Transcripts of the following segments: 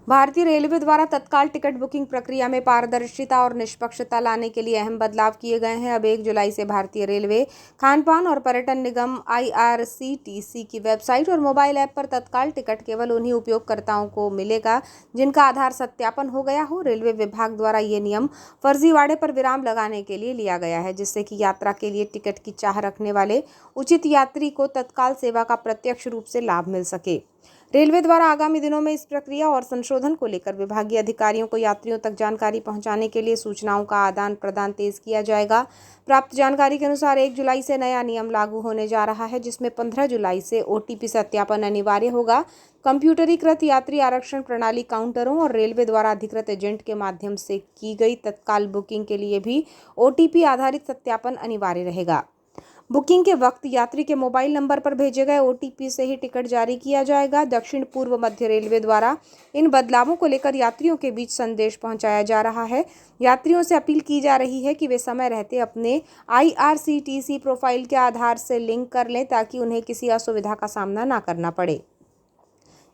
भारतीय रेलवे द्वारा तत्काल टिकट बुकिंग प्रक्रिया में पारदर्शिता और निष्पक्षता लाने के लिए अहम बदलाव किए गए हैं। अब 1 जुलाई से भारतीय रेलवे, खान-पान और पर्यटन निगम (IRCTC) की वेबसाइट और मोबाइल ऐप पर तत्काल टिकट केवल उन्हीं उपयोगकर्ताओं को मिलेगा जिनका आधार सत्यापन हो गया हो। रेलवे विभाग द्वारा ये नियम फर्जीवाड़े पर विराम लगाने के लिए लिया गया है, जिससे कि यात्रा के लिए टिकट की चाह रखने वाले उचित यात्री को तत्काल सेवा का प्रत्यक्ष रूप से लाभ मिल सके। रेलवे द्वारा आगामी दिनों में इस प्रक्रिया और संशोधन को लेकर विभागीय अधिकारियों को यात्रियों तक जानकारी पहुंचाने के लिए सूचनाओं का आदान प्रदान तेज किया जाएगा। प्राप्त जानकारी के अनुसार 1 जुलाई से नया नियम लागू होने जा रहा है, जिसमें 15 जुलाई से OTP सत्यापन अनिवार्य होगा। कंप्यूटरीकृत यात्री आरक्षण प्रणाली काउंटरों और रेलवे द्वारा अधिकृत एजेंट के माध्यम से की गई तत्काल बुकिंग के लिए भी OTP आधारित सत्यापन अनिवार्य रहेगा। बुकिंग के वक्त यात्री के मोबाइल नंबर पर भेजे गए OTP से ही टिकट जारी किया जाएगा। दक्षिण पूर्व मध्य रेलवे द्वारा इन बदलावों को लेकर यात्रियों के बीच संदेश पहुंचाया जा रहा है। यात्रियों से अपील की जा रही है कि वे समय रहते अपने IRCTC प्रोफाइल के आधार से लिंक कर लें, ताकि उन्हें किसी असुविधा का सामना ना करना पड़े।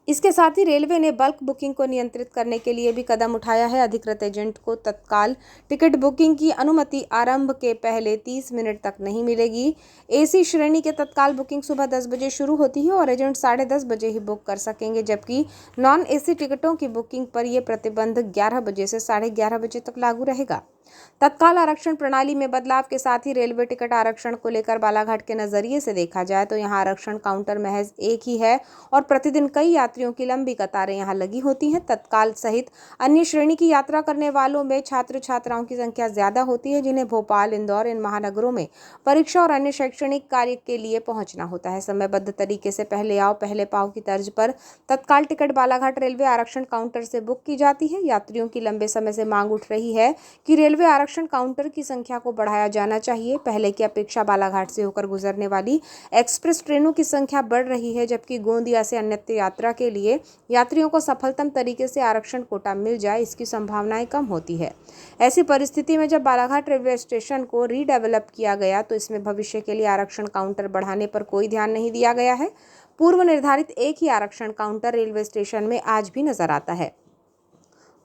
इसके साथ ही रेलवे ने बल्क बुकिंग को नियंत्रित करने के लिए भी कदम उठाया है। अधिकृत एजेंट को तत्काल टिकट बुकिंग की अनुमति आरंभ के पहले 30 मिनट तक नहीं मिलेगी। AC श्रेणी के तत्काल बुकिंग सुबह 10 बजे शुरू होती है और एजेंट 10:30 बजे ही बुक कर सकेंगे, जबकि नॉन AC टिकटों की बुकिंग पर यह प्रतिबंध 11 बजे से 11:30 बजे तक लागू रहेगा। तत्काल आरक्षण प्रणाली में बदलाव के साथ ही रेलवे टिकट आरक्षण को लेकर बालाघाट के नजरिए से देखा जाए तो यहाँ आरक्षण काउंटर महज एक ही है और प्रतिदिन कई यात्रियों की लंबी कतारें यहाँ लगी होती हैं। तत्काल सहित अन्य श्रेणी की यात्रा करने वालों में छात्र छात्राओं की संख्या ज्यादा होती है, जिन्हें भोपाल, इंदौर, इन महानगरों में परीक्षा और अन्य शैक्षणिक कार्य के लिए पहुंचना होता है। समयबद्ध तरीके से पहले आओ पहले पाओ की तर्ज पर तत्काल टिकट बालाघाट रेलवे आरक्षण काउंटर से बुक की जाती है। यात्रियों की लंबे समय से मांग उठ रही है कि रेलवे आरक्षण काउंटर की संख्या को बढ़ाया जाना चाहिए। पहले की अपेक्षा बालाघाट से होकर गुजरने वाली एक्सप्रेस ट्रेनों की संख्या बढ़ रही है, जबकि गोंदिया से अन्यत्र यात्रा के लिए यात्रियों को सफलतम तरीके से आरक्षण कोटा मिल जाए, इसकी संभावनाएं कम होती है। ऐसी परिस्थिति में जब बालाघाट रेलवे स्टेशन को रीडेवलप किया गया तो इसमें भविष्य के लिए आरक्षण काउंटर बढ़ाने पर कोई ध्यान नहीं दिया गया है। पूर्व निर्धारित एक ही आरक्षण काउंटर रेलवे स्टेशन में आज भी नजर आता है।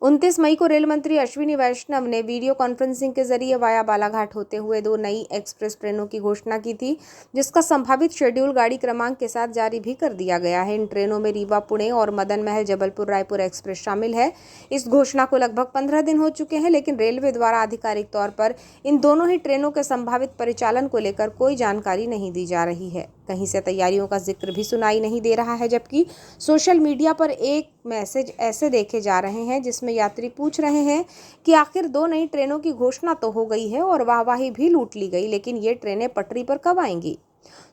29 मई को रेल मंत्री अश्विनी वैष्णव ने वीडियो कॉन्फ्रेंसिंग के जरिए वाया बालाघाट होते हुए 2 नई एक्सप्रेस ट्रेनों की घोषणा की थी, जिसका संभावित शेड्यूल गाड़ी क्रमांक के साथ जारी भी कर दिया गया है। इन ट्रेनों में रीवा पुणे और मदन महल जबलपुर रायपुर एक्सप्रेस शामिल है। इस घोषणा को लगभग 15 दिन हो चुके हैं, लेकिन रेलवे द्वारा आधिकारिक तौर पर इन दोनों ही ट्रेनों के संभावित परिचालन को लेकर कोई जानकारी नहीं दी जा रही है। कहीं से तैयारियों का जिक्र भी सुनाई नहीं दे रहा है, जबकि सोशल मीडिया पर एक मैसेज ऐसे देखे जा रहे हैं जिसमें यात्री पूछ रहे हैं कि आखिर 2 नई ट्रेनों की घोषणा तो हो गई है और वाहवाही भी लूट ली गई, लेकिन ये ट्रेनें पटरी पर कब आएंगी?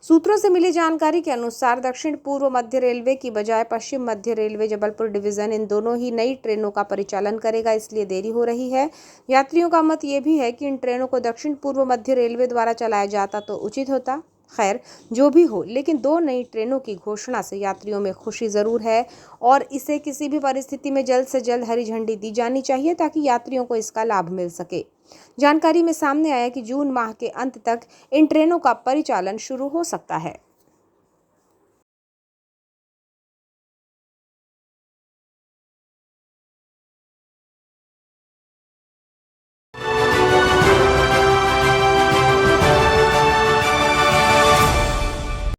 सूत्रों से मिली जानकारी के अनुसार दक्षिण पूर्व मध्य रेलवे की बजाय पश्चिम मध्य रेलवे जबलपुर डिवीजन इन दोनों ही नई ट्रेनों का परिचालन करेगा, इसलिए देरी हो रही है। यात्रियों का मत ये भी है कि इन ट्रेनों को दक्षिण पूर्व मध्य रेलवे द्वारा चलाया जाता तो उचित होता। खैर, जो भी हो, लेकिन 2 नई ट्रेनों की घोषणा से यात्रियों में खुशी जरूर है और इसे किसी भी परिस्थिति में जल्द से जल्द हरी झंडी दी जानी चाहिए, ताकि यात्रियों को इसका लाभ मिल सके। जानकारी में सामने आया कि जून माह के अंत तक इन ट्रेनों का परिचालन शुरू हो सकता है।